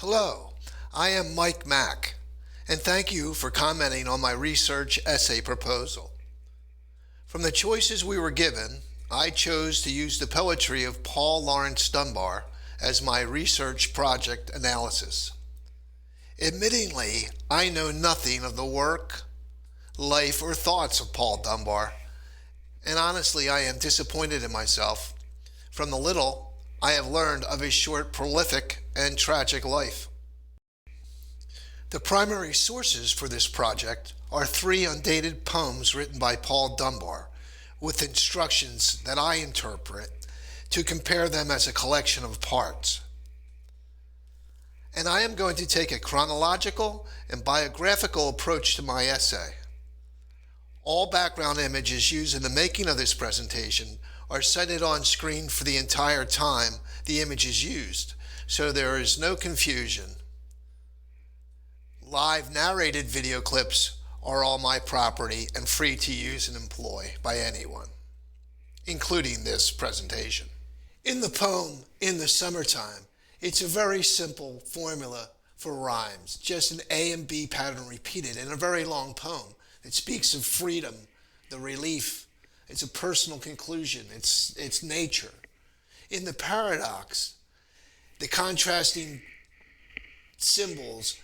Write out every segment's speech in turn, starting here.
Hello, I am Mike Mack, and thank you for commenting on my research essay proposal. From the choices we were given, I chose to use the poetry of Paul Laurence Dunbar as my research project analysis. Admittingly, I know nothing of the work, life, or thoughts of Paul Dunbar, and honestly, I am disappointed in myself. From the little I have learned of his short, prolific, and tragic life. The primary sources for this project are 3 undated poems written by Paul Dunbar, with instructions that I interpret to compare them as a collection of parts. And I am going to take a chronological and biographical approach to my essay. All background images used in the making of this presentation are cited on screen for the entire time the image is used, so there is no confusion. Live narrated video clips are all my property and free to use and employ by anyone, including this presentation. In the poem, In the Summertime, it's a very simple formula for rhymes, just an A and B pattern repeated in a very long poem. It speaks of freedom, the relief. It's a personal conclusion. It's nature. In the paradox, the contrasting symbols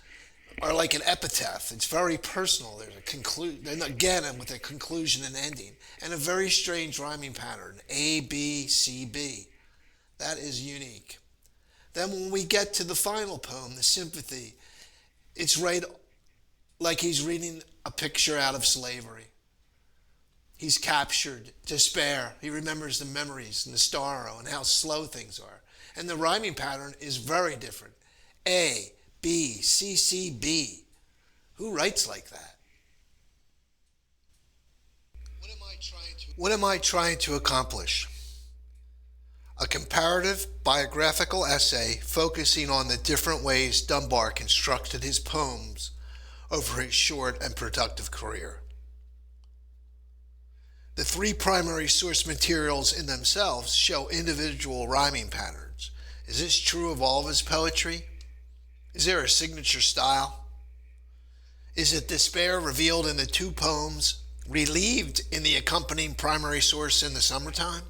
are like an epitaph. It's very personal. There's a conclusion, and again, with a conclusion and ending, and a very strange rhyming pattern, A, B, C, B. That is unique. Then when we get to the final poem, the sympathy, it's right like he's reading a picture out of slavery. He's captured, despair. He remembers the memories and the sorrow and how slow things are. And the rhyming pattern is very different. A, B, C, C, B. Who writes like that? What am I trying to accomplish? A comparative biographical essay focusing on the different ways Dunbar constructed his poems over his short and productive career. The 3 primary source materials in themselves show individual rhyming patterns. Is this true of all of his poetry? Is there a signature style? Is it despair revealed in the 2 poems, relieved in the accompanying primary source In the Summertime?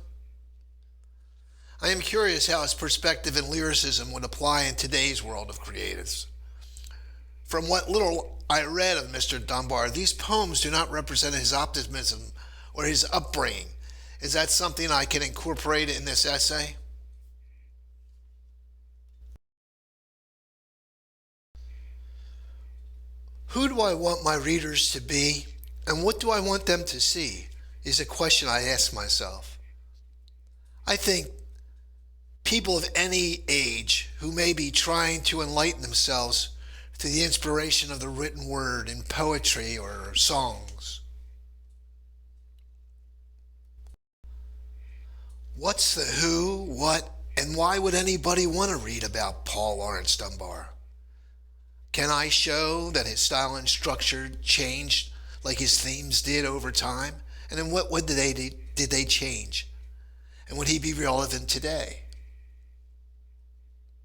I am curious how his perspective and lyricism would apply in today's world of creatives. From what little I read of Mr. Dunbar, these poems do not represent his optimism or his upbringing. Is that something I can incorporate in this essay? Who do I want my readers to be, and what do I want them to see, is a question I ask myself. I think people of any age who may be trying to enlighten themselves through the inspiration of the written word in poetry or songs. What's the who, what, and why would anybody want to read about Paul Laurence Dunbar? Can I show that his style and structure changed like his themes did over time? And in what way did they change? And would he be relevant today?